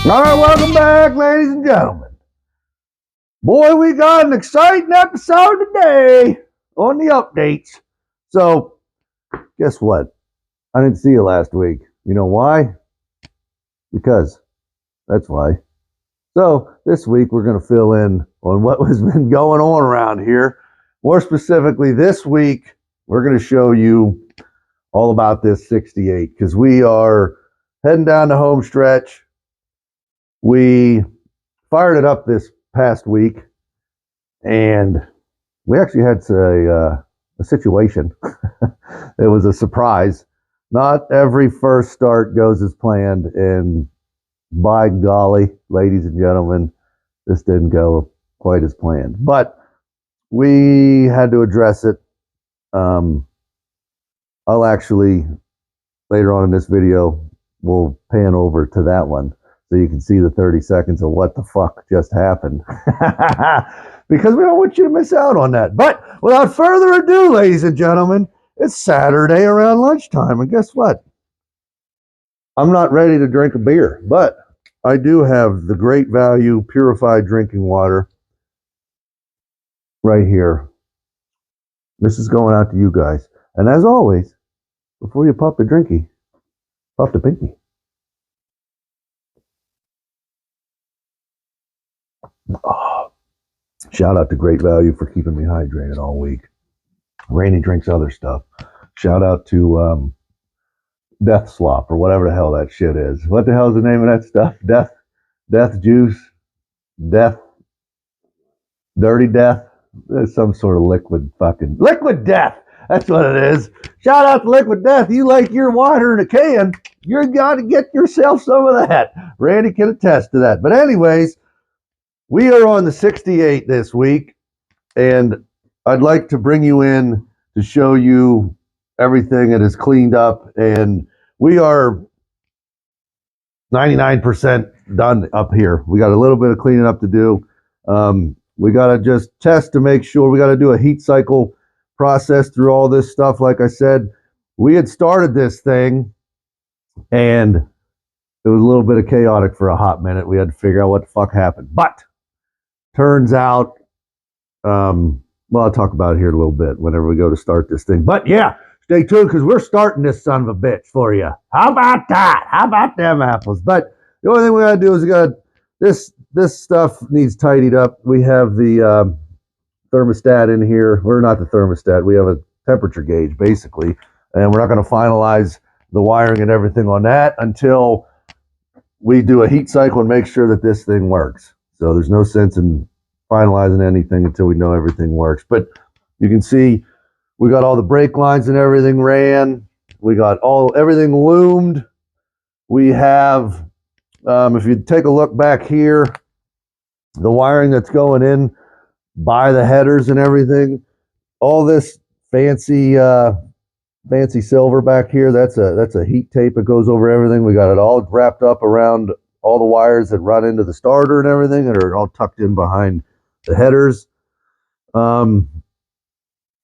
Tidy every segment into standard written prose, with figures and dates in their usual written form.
All right, welcome back, ladies and gentlemen. Boy, we got an exciting episode today on the updates. So, guess what? I didn't see you last week. You know why? Because that's why. So, this week we're going to fill in on what has been going on around here. More specifically, this week we're going to show you all about this 68 because we are heading down the home stretch. We fired it up this past week, and we actually had a situation. It was a surprise. Not every first start goes as planned, and by golly, ladies and gentlemen, this didn't go quite as planned. But we had to address it. I'll actually, later on in this video, we'll pan over to that one, so you can see the 30 seconds of what the fuck just happened. Because we don't want you to miss out on that. But without further ado, ladies and gentlemen, it's Saturday around lunchtime. And guess what? I'm not ready to drink a beer, but I do have the great value purified drinking water right here. This is going out to you guys. And as always, before you pop the drinky, pop the pinky. Oh, shout out to Great Value for keeping me hydrated all week. Rainy drinks other stuff. Shout out to Death Slop or whatever the hell that shit is. What the hell is the name of that stuff? Death Juice? Dirty Death? There's some sort of liquid death. That's what it is. Shout out to Liquid Death. You like your water in a can, you got to get yourself some of that. Randy can attest to that. But anyways, we are on the 68 this week, and I'd like to bring you in to show you everything that is cleaned up, and we are 99% done up here. We got a little bit of cleaning up to do. We got to just test to make sure. We got to do a heat cycle process through all this stuff. Like I said, we had started this thing, and it was a little bit of chaotic for a hot minute. We had to figure out what the fuck happened. But turns out, well, I'll talk about it here in a little bit whenever we go to start this thing. But yeah, stay tuned because we're starting this son of a bitch for you. How about that? How about them apples? But the only thing we got to do is we got this stuff needs tidied up. We have the thermostat in here. We're not the thermostat. We have a temperature gauge basically, and we're not going to finalize the wiring and everything on that until we do a heat cycle and make sure that this thing works. So there's no sense in finalizing anything until we know everything works. But you can see we got all the brake lines and everything ran. We got everything loomed. We have, if you take a look back here, the wiring that's going in by the headers and everything, all this fancy silver back here, that's a heat tape that goes over everything. We got it all wrapped up around all the wires that run into the starter and everything, and are all tucked in behind the headers.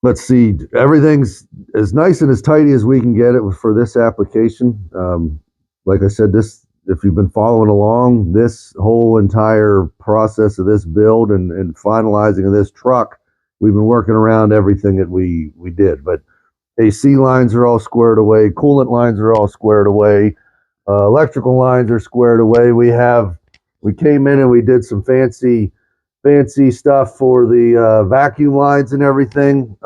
Let's see, everything's as nice and as tidy as we can get it for this application. Like I said, if you've been following along, this whole entire process of this build and finalizing of this truck, we've been working around everything that we did. But AC lines are all squared away, coolant lines are all squared away, electrical lines are squared away. We came in and we did some fancy stuff for the vacuum lines and everything.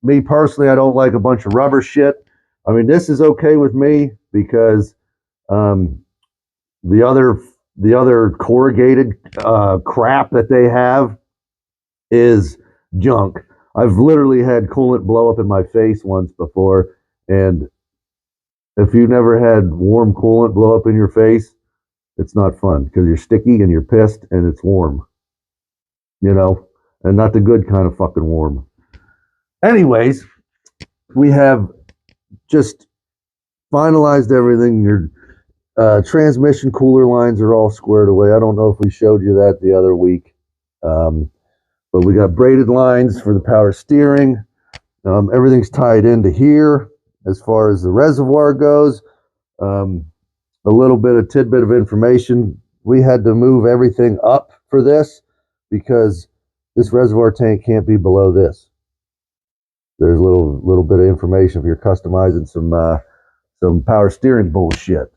Me personally, I don't like a bunch of rubber shit. I mean, this is okay with me because the other corrugated crap that they have is junk. I've literally had coolant blow up in my face once before, and if you've never had warm coolant blow up in your face, it's not fun because you're sticky and you're pissed and it's warm, and not the good kind of fucking warm. Anyways, we have just finalized everything. Your transmission cooler lines are all squared away. I don't know if we showed you that the other week, but we got braided lines for the power steering. Everything's tied into here as far as the reservoir goes. a little bit of tidbit of information. We had to move everything up for this because this reservoir tank can't be below this. There's a little bit of information if you're customizing some power steering bullshit.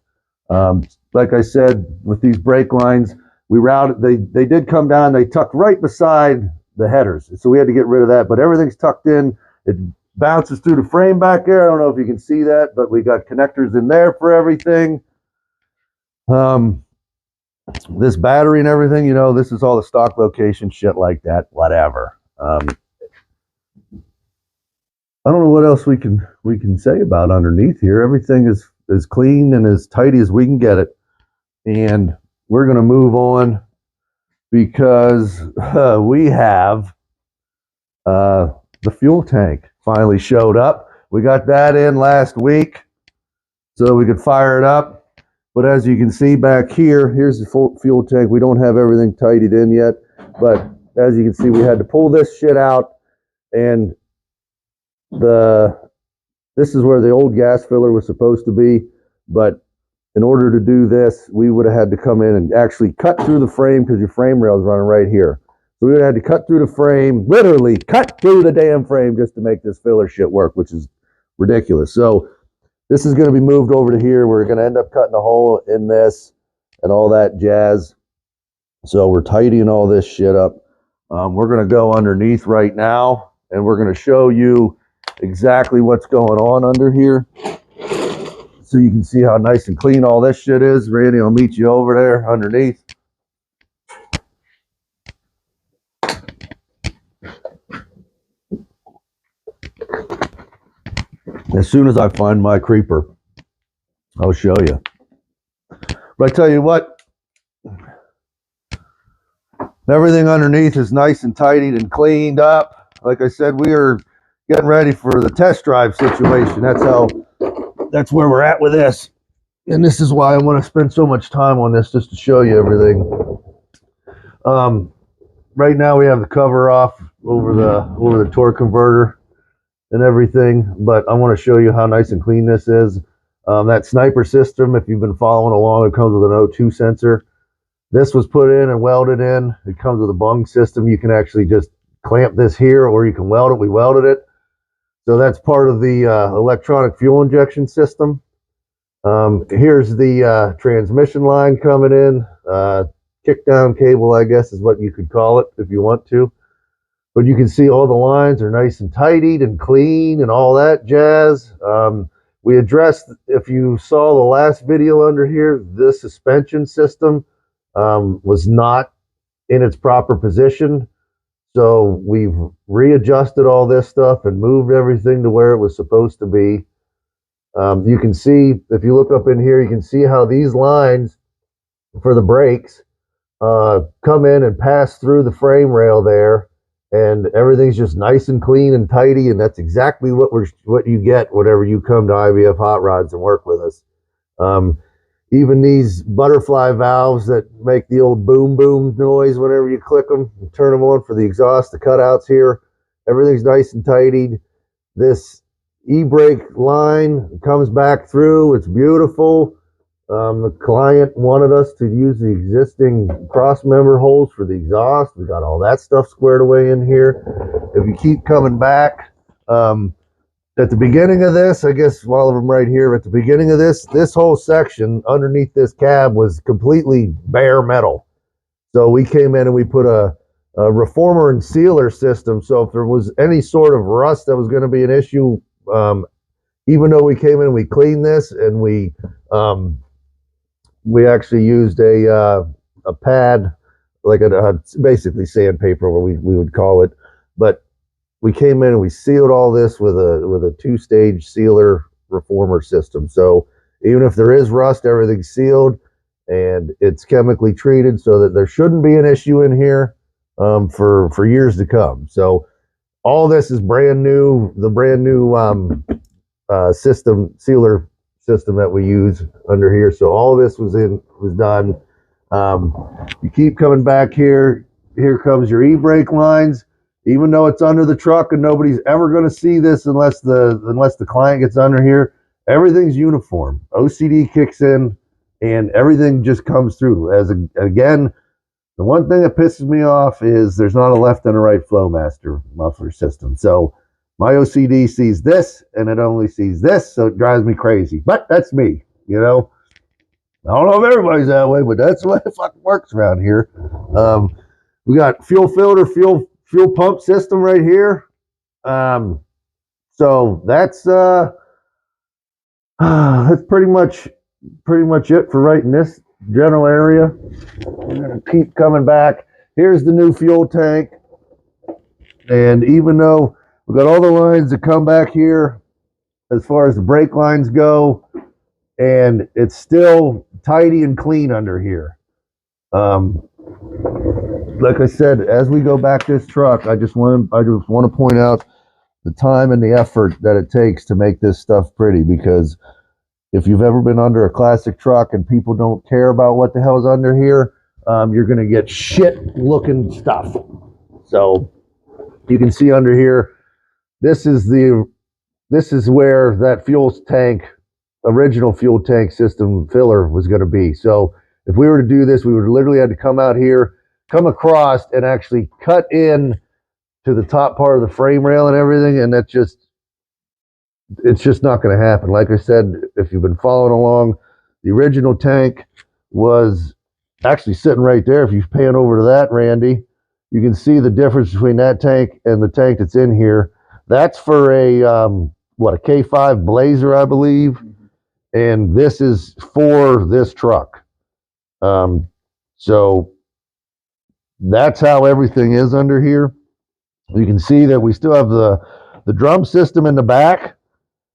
Like I said, with these brake lines, we routed. They did come down. They tucked right beside the headers, so we had to get rid of that. But everything's tucked in. It bounces through the frame back there. I don't know if you can see that, but we got connectors in there for everything. This battery and everything, you know, this is all the stock location shit like that. Whatever. I don't know what else we can say about underneath here. Everything is as clean and as tidy as we can get it. And we're going to move on because we have the fuel tank finally showed up. We got that in last week so we could fire it up. But as you can see back here, here's the full fuel tank. We don't have everything tidied in yet, but as you can see, we had to pull this shit out, and this is where the old gas filler was supposed to be. But in order to do this, we would have had to come in and actually cut through the frame because your frame rail is running right here. So we would have had to cut through the frame, literally cut through the damn frame just to make this filler shit work, which is ridiculous. So this is going to be moved over to here. We're going to end up cutting a hole in this and all that jazz. So we're tidying all this shit up. We're going to go underneath right now, and we're going to show you exactly what's going on under here, so you can see how nice and clean all this shit is. Randy will meet you over there underneath. As soon as I find my creeper, I'll show you. But I tell you what, everything underneath is nice and tidied and cleaned up. Like I said, we are getting ready for the test drive situation. That's where we're at with this. And this is why I want to spend so much time on this, just to show you everything. Right now we have the cover off over the torque converter and everything, but I want to show you how nice and clean this is. That Sniper system, if you've been following along, it comes with an O2 sensor. This was put in and welded in. It comes with a bung system. You can actually just clamp this here, or you can weld it. We welded it. So that's part of the electronic fuel injection system. Here's the transmission line coming in. Kick down cable, I guess, is what you could call it if you want to. But you can see all the lines are nice and tidied and clean and all that jazz. We addressed, if you saw the last video under here, this suspension system was not in its proper position. So we've readjusted all this stuff and moved everything to where it was supposed to be. You can see, if you look up in here, you can see how these lines for the brakes come in and pass through the frame rail there, and everything's just nice and clean and tidy, and that's exactly what you get whenever you come to I.B.F.HotRods and work with us. Even these butterfly valves that make the old boom boom noise whenever you click them and turn them on for the exhaust, the cutouts here, everything's nice and tidied. This e-brake line comes back through. It's beautiful. The client wanted us to use the existing cross member holes for the exhaust. We got all that stuff squared away in here. If you keep coming back, at the beginning of this, I guess while I'm right here, at the beginning of this whole section underneath this cab was completely bare metal. So we came in and we put a reformer and sealer system. So if there was any sort of rust that was going to be an issue, even though we came in and we cleaned this, and we actually used a pad, like basically sandpaper, what we would call it, but we came in and we sealed all this with a two-stage sealer reformer system. So even if there is rust, everything's sealed and it's chemically treated so that there shouldn't be an issue in here for years to come. So all this is brand new, the brand new sealer system that we use under here. So all this was done. You keep coming back here. Here comes your e-brake lines. Even though it's under the truck and nobody's ever going to see this unless the client gets under here, everything's uniform. OCD kicks in, and everything just comes through. Again, the one thing that pisses me off is there's not a left and a right Flowmaster muffler system. So my OCD sees this and it only sees this, so it drives me crazy. But that's me, you know. I don't know if everybody's that way, but that's the way it fucking works around here. We got fuel filter, fuel pump system right here. So that's pretty much it for right in this general area. We're gonna keep coming back. Here's the new fuel tank, and even though we've got all the lines that come back here as far as the brake lines go, and it's still tidy and clean under here. Like I said, as we go back this truck, I just want to point out the time and the effort that it takes to make this stuff pretty, because if you've ever been under a classic truck and people don't care about what the hell's under here, you're going to get shit looking stuff. So you can see under here, this is where that original fuel tank system filler was going to be. So if we were to do this, we would literally have to come out here, come across, and actually cut in to the top part of the frame rail and everything, and it's just not going to happen. Like I said, if you've been following along, the original tank was actually sitting right there. If you pan over to that, Randy, you can see the difference between that tank and the tank that's in here. That's for a K5 Blazer, I believe, and this is for this truck. So that's how everything is under here. You can see that we still have the drum system in the back,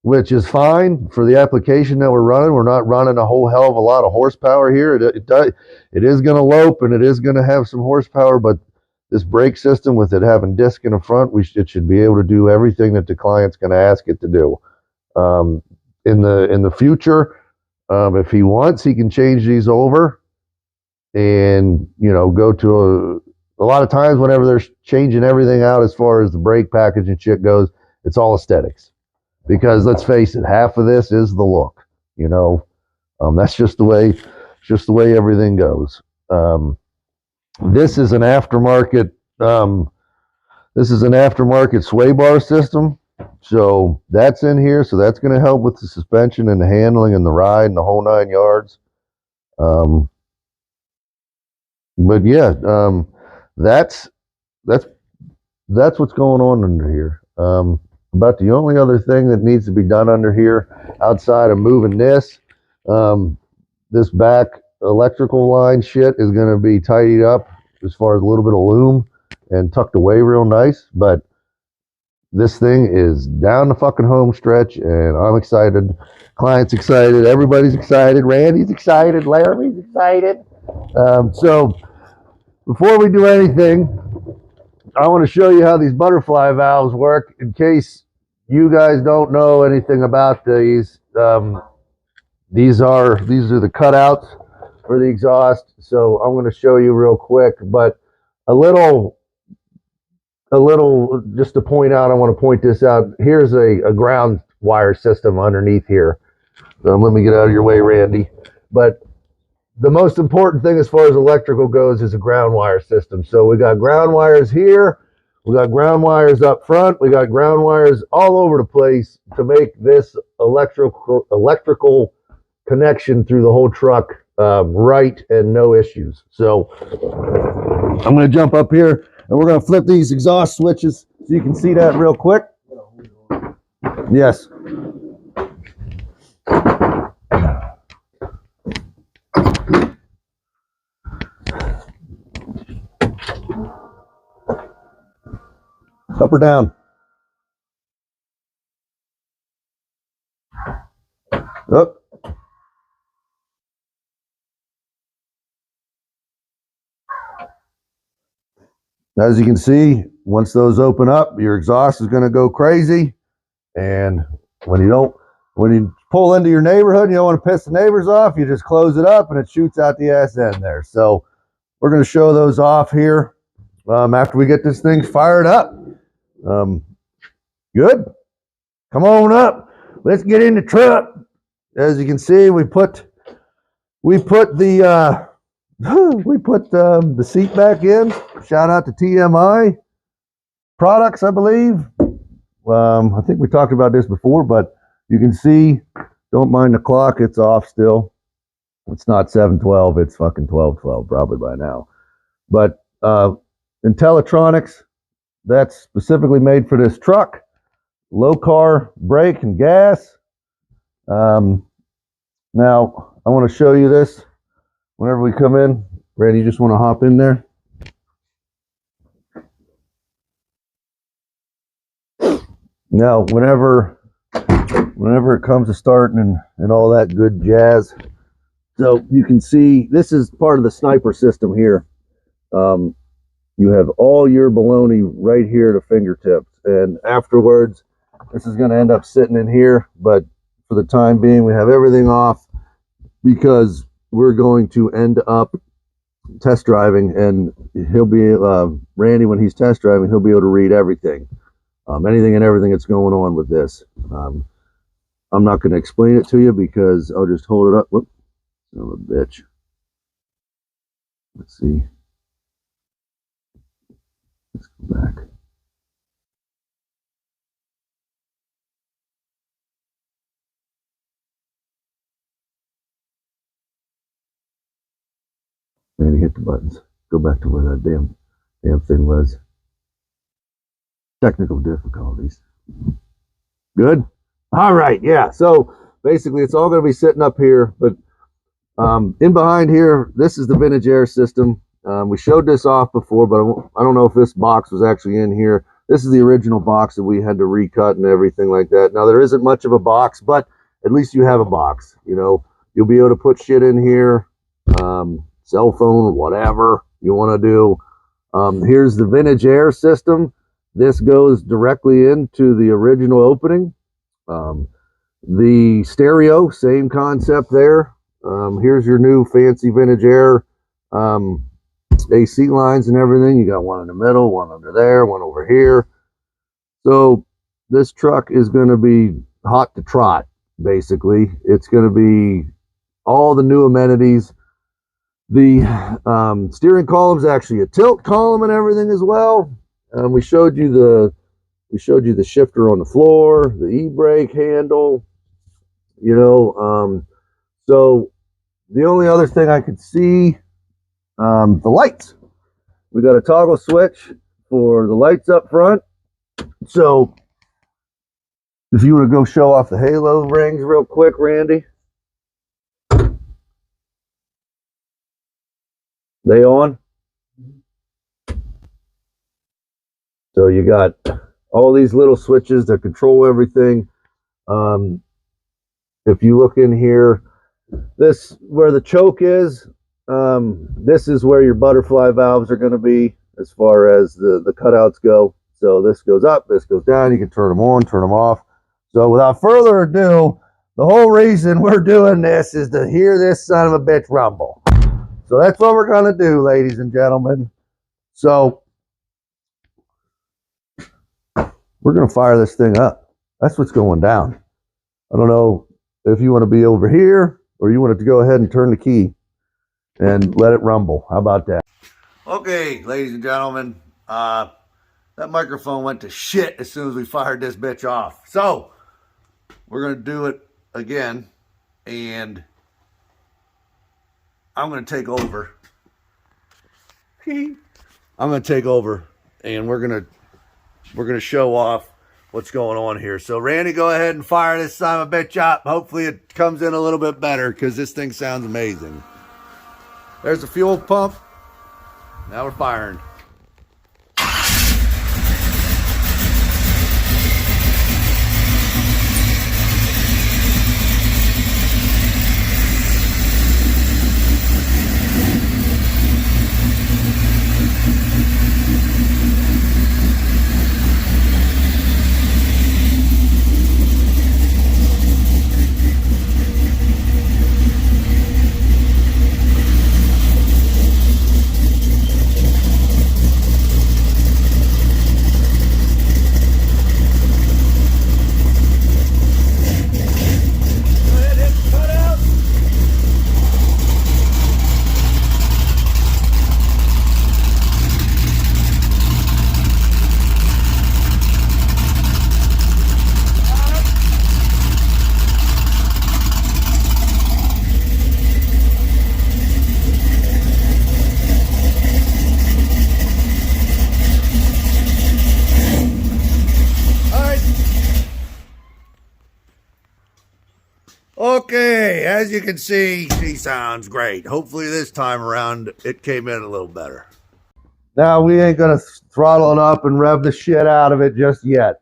which is fine for the application that we're running. We're not running a whole hell of a lot of horsepower here. It is going to lope and it is going to have some horsepower, but this brake system, with it having disc in the front, it should be able to do everything that the client's going to ask it to do. In the future, if he wants, he can change these over and, you know, go to a lot of times whenever they're changing everything out as far as the brake package and shit goes, it's all aesthetics. Because let's face it, half of this is the look, you know. That's just the way everything goes. This is an aftermarket sway bar system. So that's in here. So that's going to help with the suspension and the handling and the ride and the whole 9 yards. But yeah, that's what's going on under here. About the only other thing that needs to be done under here, outside of moving this back electrical line shit is going to be tidied up as far as a little bit of loom and tucked away real nice. But this thing is down the fucking home stretch, and I'm excited. Client's excited. Everybody's excited. Randy's excited. Laramie's excited. So before we do anything, I want to show you how these butterfly valves work in case you guys don't know anything about these. These are the cutouts for the exhaust. So I'm going to show you real quick, but a little just to point out, I want to point this out. Here's a ground wire system underneath here. Let me get out of your way, Randy. But the most important thing as far as electrical goes is a ground wire system. So we got ground wires here, we got ground wires up front, we got ground wires all over the place to make this electrical connection through the whole truck right and no issues. So I'm going to jump up here and we're going to flip these exhaust switches so you can see that real quick. Yes. Up or down? Up. As you can see, once those open up, your exhaust is going to go crazy. And when you pull into your neighborhood, you don't want to piss the neighbors off, you just close it up and it shoots out the ass end there. So we're going to show those off here after we get this thing fired up. Good. Come on up. Let's get in the truck. As you can see, we put we put the seat back in. Shout out to TMI Products, I believe. I think we talked about this before, but you can see, don't mind the clock, it's off still. It's not 7:12, it's fucking 12:12 probably by now. But Intelitronix, that's specifically made for this truck. Low car brake and gas. Now I want to show you this whenever we come in. Randy, you just want to hop in there? Now, whenever it comes to starting and all that good jazz, so you can see this is part of the Sniper system here. You have all your baloney right here to fingertips, and afterwards, this is going to end up sitting in here. But for the time being, we have everything off because we're going to end up test driving, and he'll be Randy, when he's test driving, he'll be able to read everything. Anything and everything that's going on with this. I'm not going to explain it to you because I'll just hold it up. Whoop, son of a bitch. Let's see. Let's go back. Randy, hit the buttons. Go back to where that damn thing was. Technical difficulties. Good. All right. Yeah. So basically, it's all going to be sitting up here, but in behind here, this is the vintage air system. We showed this off before, but I don't know if this box was actually in here. This is the original box that we had to recut and everything like that. Now, there isn't much of a box, but at least you have a box. You know, you'll be able to put shit in here, cell phone, whatever you want to do. Here's the vintage air system. This goes directly into the original opening. The stereo, same concept there. Here's your new fancy vintage air AC lines and everything. You got one in the middle, one under there, one over here. So this truck is going to be hot to trot, basically. It's going to be all the new amenities. The steering column is actually a tilt column and everything as well. We showed you the shifter on the floor, the e-brake handle, you know. So the only other thing I could see, the lights. We got a toggle switch for the lights up front. So if you want to go show off the halo rings real quick, Randy. They on? So you got all these little switches that control everything. If you look in here, this where the choke is, this is where your butterfly valves are going to be as far as the cutouts go. So this goes up, this goes down. You can turn them on, turn them off. So without further ado, the whole reason we're doing this is to hear this son of a bitch rumble. So that's what we're going to do, ladies and gentlemen. So we're going to fire this thing up. That's what's going down. I don't know if you want to be over here or you want to go ahead and turn the key and let it rumble. How about that? Okay, ladies and gentlemen, that microphone went to shit as soon as we fired this bitch off. So we're going to do it again, and I'm going to take over. I'm going to take over, and we're going to show off what's going on here. So Randy, go ahead and fire this son of a bitch up. Hopefully it comes in a little bit better because this thing sounds amazing. There's the fuel pump. Now we're firing. Okay, as you can see, she sounds great. Hopefully this time around it came in a little better. Now we ain't gonna throttle it up and rev the shit out of it just yet,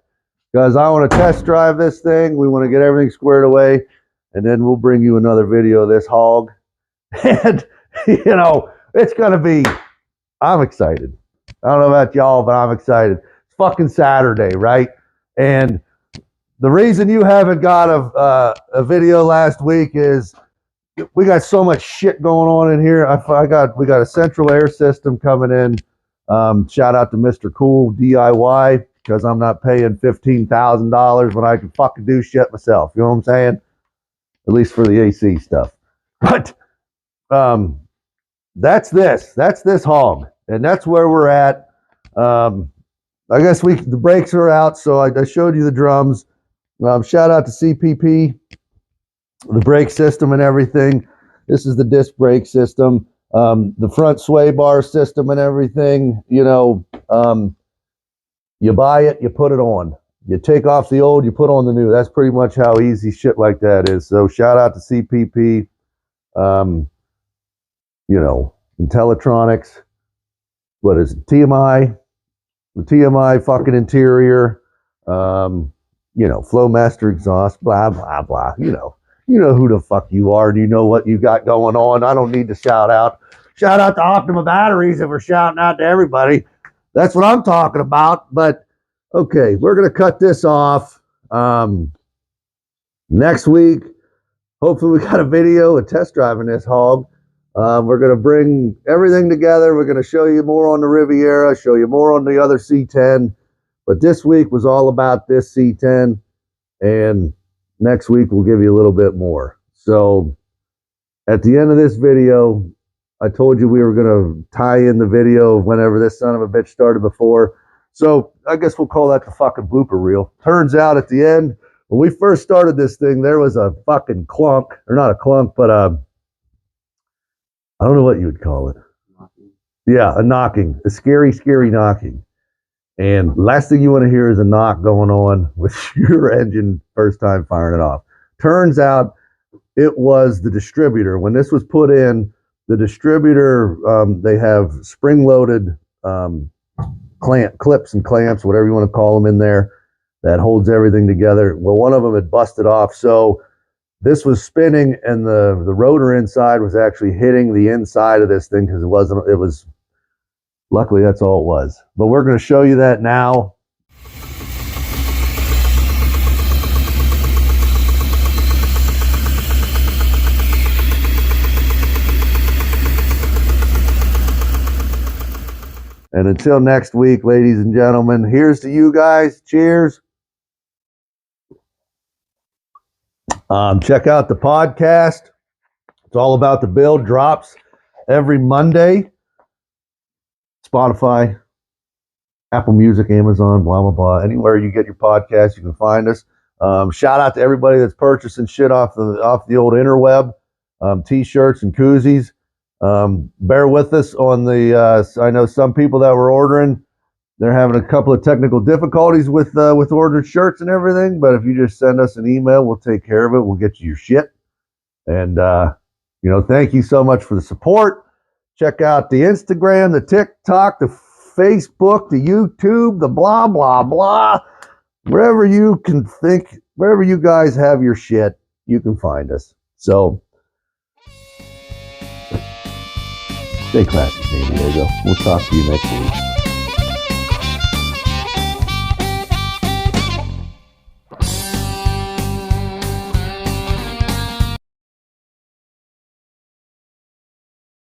because I want to test drive this thing. We want to get everything squared away, and then we'll bring you another video of this hog. And you know, it's gonna be, I'm excited. I don't know about y'all, but I'm excited. It's fucking Saturday, right? And the reason you haven't got a video last week is we got so much shit going on in here. We got a central air system coming in. Shout out to Mr. Cool DIY, because I'm not paying $15,000 when I can fucking do shit myself. You know what I'm saying? At least for the AC stuff. But that's this hog, and that's where we're at. I guess the brakes are out, so I showed you the drums. Shout out to CPP, the brake system and everything. This is the disc brake system, the front sway bar system and everything. You know, you buy it, you put it on. You take off the old, you put on the new. That's pretty much how easy shit like that is. So shout out to CPP, you know, Intelitronix. What is it? TMI, the TMI fucking interior. You know, Flowmaster exhaust, blah, blah, blah. You know who the fuck you are, and you know what you got going on. I don't need to shout out. Shout out to Optima Batteries if we're shouting out to everybody. That's what I'm talking about. But, okay, we're going to cut this off. Next week, hopefully we got a video of test driving this hog. We're going to bring everything together. We're going to show you more on the Riviera, show you more on the other C10. But this week was all about this C10, and next week we'll give you a little bit more. So at the end of this video, I told you we were going to tie in the video of whenever this son of a bitch started before. So I guess we'll call that the fucking blooper reel. Turns out at the end, when we first started this thing, there was a fucking clunk, or not a clunk, but I don't know what you would call it. Yeah, a knocking, a scary, scary knocking. And last thing you want to hear is a knock going on with your engine first time firing it off. Turns out it was the distributor. When this was put in, the distributor, they have spring-loaded clips and clamps, whatever you want to call them in there, that holds everything together. Well, one of them had busted off, so this was spinning, and the rotor inside was actually hitting the inside of this thing, because it was luckily, that's all it was. But we're going to show you that now. And until next week, ladies and gentlemen, here's to you guys. Cheers. Check out the podcast. It's all about the build. Drops every Monday. Spotify, Apple Music, Amazon, blah, blah, blah. Anywhere you get your podcast, you can find us. Shout out to everybody that's purchasing shit off the old interweb, t-shirts and koozies. Bear with us on the, I know some people that were ordering, they're having a couple of technical difficulties with ordering shirts and everything, but if you just send us an email, we'll take care of it. We'll get you your shit. And, you know, thank you so much for the support. Check out the Instagram, the TikTok, the Facebook, the YouTube, the blah, blah, blah. Wherever you can think, wherever you guys have your shit, you can find us. So, stay classy, San Diego. We'll talk to you next week.